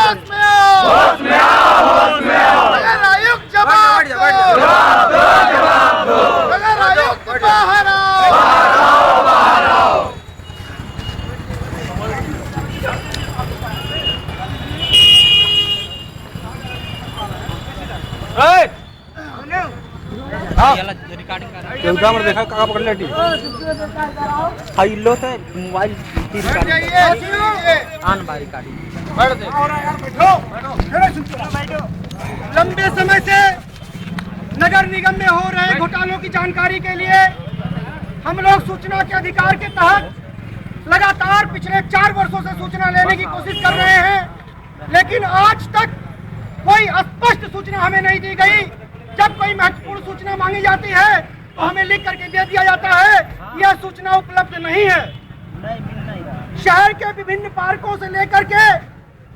होश में आओ, होश में आओ, होश में आओ। नगर आयुक्त जवाब दो, जवाब दो, जवाब दो। नगर आयुक्त बाहर आओ, बाहर आओ, बाहर आओ। देखा काका पकड़ लेटी हाई लो तो मोबाइल आन बारी काटी। लंबे समय से नगर निगम में हो रहे घोटालों की जानकारी के लिए हम लोग सूचना के अधिकार के तहत लगातार पिछले 4 वर्षों से सूचना लेने की कोशिश कर रहे हैं, लेकिन आज तक कोई स्पष्ट सूचना हमें नहीं दी गई। जब कोई महत्वपूर्ण सूचना मांगी जाती है तो हमें लिख करके दे दिया जाता है, यह सूचना उपलब्ध नहीं है। शहर के विभिन्न पार्कों से लेकर के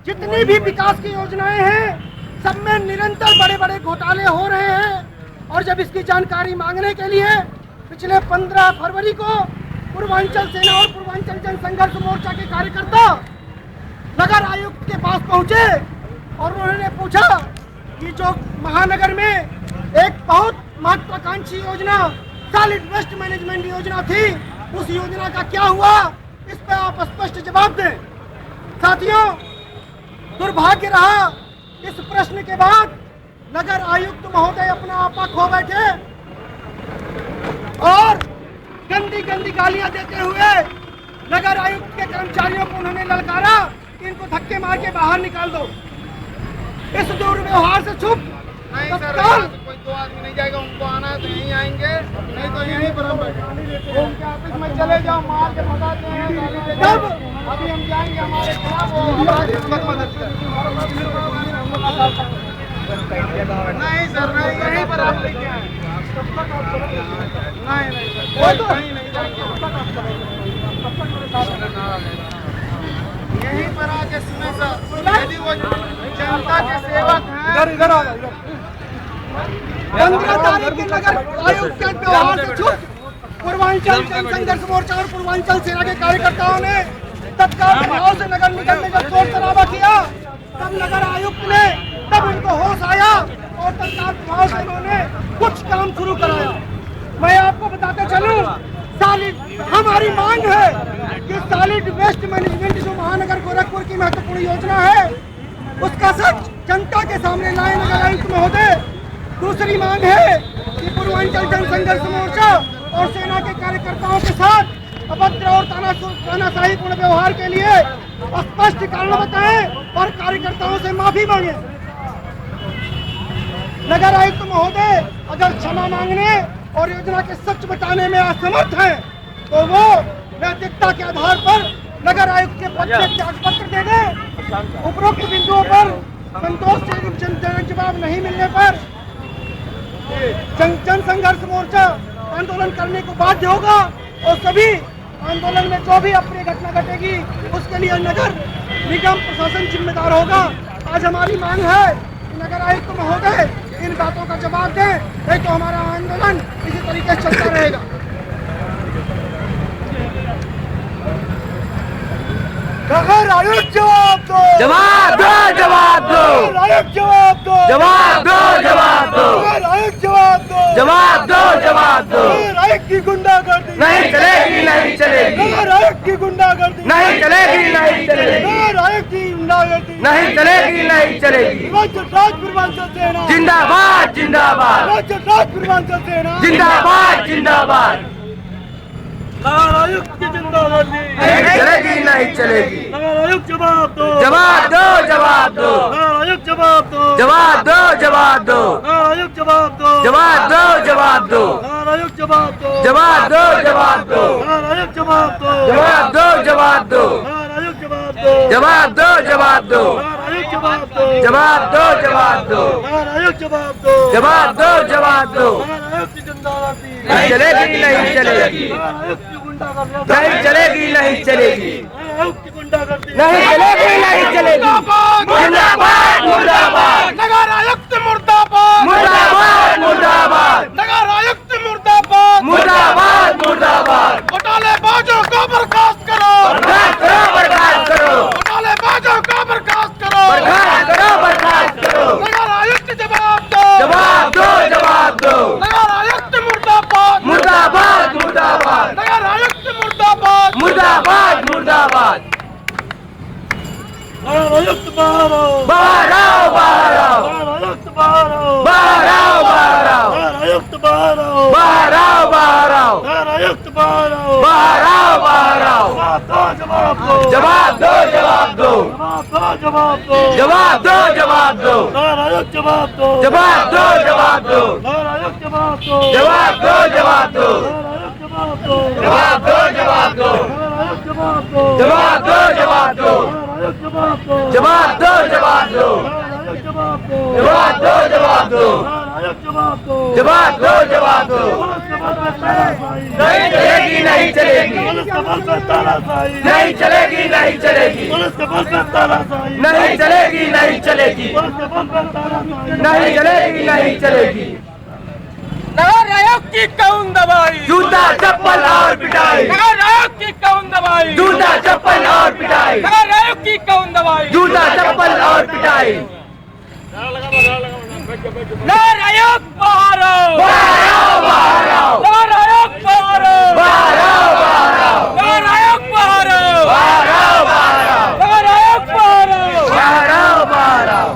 जितनी भी विकास की योजनाएं हैं, सब में निरंतर बड़े बड़े घोटाले हो रहे हैं। और जब इसकी जानकारी मांगने के लिए पिछले 15 फरवरी को पूर्वांचल सेना और पूर्वांचल जन संघर्ष मोर्चा के कार्यकर्ता नगर आयुक्त के पास पहुंचे और उन्होंने पूछा कि जो महानगर में एक बहुत महत्वाकांक्षी योजना सॉलिड वेस्ट मैनेजमेंट योजना थी, उस योजना का क्या हुआ, इस पर आप स्पष्ट जवाब दें। साथियों, दुर्भाग्य रहा इस प्रश्न के बाद नगर आयुक्त महोदय अपना आपा खो बैठे और गंदी गंदी गालियां देते हुए नगर आयुक्त के कर्मचारियों को उन्होंने ललकारा कि इनको धक्के मार के बाहर निकाल दो। इस दुर्व्यवहार से चुप नहीं सर, कोई 2 आदमी नहीं जाएगा, उनको आना है तो यहीं आएंगे, नहीं तो यहीं पर हम उनके ऑफिस में चले जाओ, मार के भगाते हैं। जब अभी हम जाएंगे हमारे खिलाफ नहीं सर, नहीं यहीं पर आप लेके आए। नहीं कोई कहीं नहीं जाएंगे, यहीं पर आके सुने सर। यदि वो जनता के सेवक हैं, इधर आ जाओ। 15 तारीख की नगर आयुक्त के व्यवहार से चुप पूर्वांचल जन संघर्ष मोर्चा और पूर्वांचल सेना के कार्यकर्ताओं ने तत्काल प्रभाव से नगर निगम में जब शोर शराबा किया, तब नगर आयुक्त ने तब उनको होश आया और तत्काल प्रभाव से उन्होंने कुछ काम शुरू कराया। मैं आपको बताते चलूं, हमारी मांग है कि सॉलिड वेस्ट मैनेजमेंट जो महानगर गोरखपुर की महत्वपूर्ण योजना है, उसका सच जनता के सामने लाए नगर आयुक्त महोदय। दूसरी मांग है कि पूर्वांचल जन संघर्ष मोर्चा और सेना के कार्यकर्ताओं के साथ अभद्र और तानाशाहीपूर्ण व्यवहार के लिए स्पष्ट कारण बताएं और कार्यकर्ताओं से माफी मांगे। नगर आयुक्त महोदय अगर क्षमा मांगने और योजना के सच बताने में असमर्थ हैं, तो वो नैतिकता के आधार पर नगर आयुक्त के पद से त्याग पत्र दे दें। उपरोक्त बिंदुओं पर संतोषजनक जवाब नहीं मिलने पर जन संघर्ष मोर्चा आंदोलन करने को बाध्य होगा और सभी आंदोलन में जो भी अपनी घटना घटेगी उसके लिए नगर निगम प्रशासन जिम्मेदार होगा। आज हमारी मांग है कि नगर आयुक्त महोदय इन बातों का जवाब दें, नहीं तो हमारा आंदोलन इसी तरीके से चलता रहेगा। नगर आयुक्त जवाब दो, जवाब दो, जवाब दो, आयुक्त जवाब दो, जवाब दो, जवाब दो, आयुक्त जवाब दो, जवाब दो, जवाब दो। आयुक्त की गुंडागर्दी नहीं चलेगी, नहीं चलेगी, आयुक्त की गुंडागर्दी नहीं चलेगी, नहीं चलेगी, आयुक्त की गुंडागर्दी नहीं चलेगी, नहीं चलेगी। पूर्वांचल सेना जिंदाबाद, जिंदाबाद, पूर्वांचल सेना जिंदाबाद, जिंदाबाद। नगर आयुक्त की जिंदागर्दी नहीं चलेगी, नहीं चलेगी। नगर आयुक्त जवाब दो, जवाब दो, जवाब दो, नगर आयुक्त जवाब दो, जवाब दो, जवाब दो, नगर आयुक्त जवाब दो, जवाब दो, जवाब दो, नगर आयुक्त जवाब दो, जवाब दो, जवाब दो, नगर आयुक्त जवाब दो, जवाब दो, जवाब दो, नगर आयुक्त जवाब दो, जवाब दो, जवाब दो, नगर आयुक्त जवाब दो, जवाब दो, जवाब दो, नगर आयुक्त जवाब दो, जवाब दो, जवाब दो। नगर आयुक्त की जिंदागर्दी नहीं चलेगी, नहीं चलेगी, नगर आयुक्त की गुंडागर्दी नहीं चलेगी, नहीं चलेगी, आयुक्त की गुंडागर्दी नहीं चलेगी, नहीं चलेगी। मुर्दाबाद, मुर्दाबाद, नगर आयुक्त मुर्दाबाद, मुर्दाबाद, मुर्दाबाद, नगर आयुक्त मुर्दाबाद, मुर्दाबाद, मुर्दाबाद। घोटालेबाजों को बर्खास्त करो, बर्खास्त करो, बर्खास्त करो, घोटालेबाजों को बर्खास्त करो। बर्खास्त नारायुक्त बाहर आओ, बाहर आओ, बाहर आओ, नारायुक्त बाहर आओ, बाहर आओ, बाहर आओ, नारायुक्त बाहर आओ, बाहर आओ, बाहर आओ, नारायुक्त बाहर आओ, बाहर आओ, बाहर आओ, जवाब दो, जवाब दो, जवाब दो, जवाब दो, जवाब दो, जवाब दो, नारायुक्त जवाब दो, जवाब दो, जवाब दो, नारायुक्त जवाब दो, जवाब दो, जवाब दो, नारायुक्त जवाब दो, जवाब दो, जवाब दो, नारायुक्त जवाब दो, जवाब दो, जवाब दो, नारायुक्त जवाब दो, जवाब दो, जवाब दो, नारायुक्त जवाब दो, जवाब दो, जवाब दो, नारायुक्त जवाब दो, जवाब दो, जवाब दो, पुलिस के बल पे तानाशाही, नहीं चलेगी, नहीं चलेगी, पुलिस के बल पे तानाशाही, नहीं चलेगी, नहीं चलेगी, पुलिस के बल पे तानाशाही, नहीं चलेगी, नहीं चलेगी, पुलिस के बल पे तानाशाही, नहीं चलेगी, नहीं चलेगी। नगर आयोग की कौन दबाई, जूता चप्पल और पिटाई, नगर आयोग की कौन दबाई, जूता चप्पल और पिटाई, नगर आयोग की कौन दबाई, जूता चप्पल और पिटाई। नगर आयोग बाहर आओ, बाहर आओ, बाहर आओ, नगर आयोग बाहर आओ, बाहर आओ, बाहर आओ, नगर आयोग बाहर आओ, बाहर आओ, बाहर आओ, नगर आयोग बाहर आओ। बाहर आओ, बाहर आओ।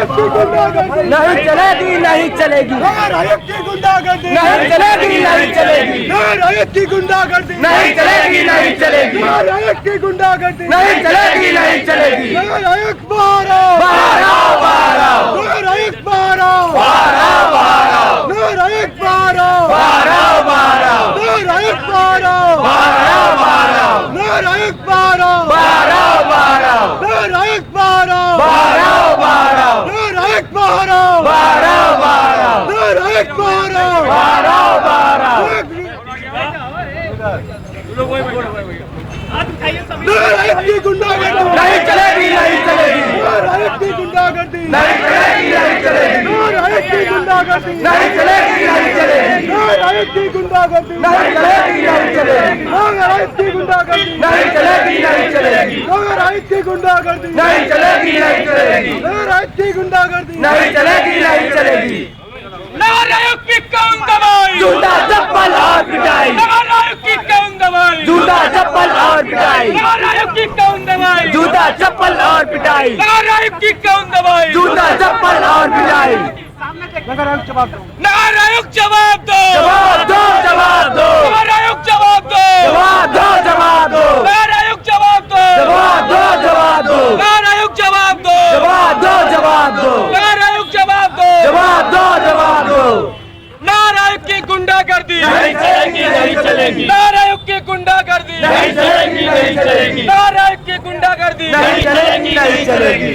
नहीं चलेगी, नहीं चलेगी, आयोग की गुंडागर्दी, नहीं चलेगी, नहीं चलेगी, आयोग की गुंडागर्दी, नहीं चलेगी, नहीं चलेगी, आयोग की गुंडागर्दी, नहीं चलेगी, नहीं चलेगी। आयोग बाहर आओ, बाहर आओ, बाहर आओ, आयोग बाहर आओ, बाहर आओ, बाहर आओ, आयोग बाहर आओ, बाहर आओ, बाहर आओ, आयोग बाहर आओ, बाहर आओ, बाहर आओ, आयोग बाहर आओ, बाहर आओ, बाहर आओ, आयोग बाहर आओ, बाहर आओ, बाहर आओ, आयोग बाहर आओ, बाहर आओ, बाहर आओ, आयोग बाहर आओ, बाहर आओ, बाहर आओ। आयोग की गुंडागर्दी, नहीं चलेगी, नहीं चलेगी, आयोग की गुंडागर्दी, नहीं चलेगी, नहीं चलेगी, आयोग की गुंडागर्दी, नहीं चलेगी, नहीं चलेगी, आयोग की गुंडागर्दी, नहीं चलेगी, नहीं चलेगी, आयोग की गुंडागर्दी, नहीं चलेगी, नहीं चलेगी, आयोग की गुंडागर्दी, नहीं चलेगी, नहीं चलेगी, आयोग की गुंडागर्दी, नहीं चलेगी, नहीं चलेगी। नगर आयोग की कौन दबाई, जूता चप्पल और पिटाई, नगर आयोग की कौन दबाई, जूता चप्पल और पिटाई, नगर आयोग की कौन दबाई, जूता चप्पल और पिटाई, नगर आयोग की कौन दबाई, जूता चप्पल और पिटाई। नगर आयोग जवाब दो, जवाब दो, जवाब दो, नगर आयोग जवाब दो, जवाब दो, जवाब दो, नगर आयोग जवाब दो, जवाब दो, जवाब दो, नगर आयोग जवाब दो, जवाब दो, जवाब दो, नगर आयोग जवाब दो, जवाब दो, जवाब दो। नगर आयोग की गुंडागर्दी, नहीं चलेगी, नहीं चलेगी, नगर आयोग की गुंडागर्दी, नहीं चलेगी, नहीं चलेगी, नगर आयोग की गुंडागर्दी, नहीं चलेगी, नहीं चलेगी।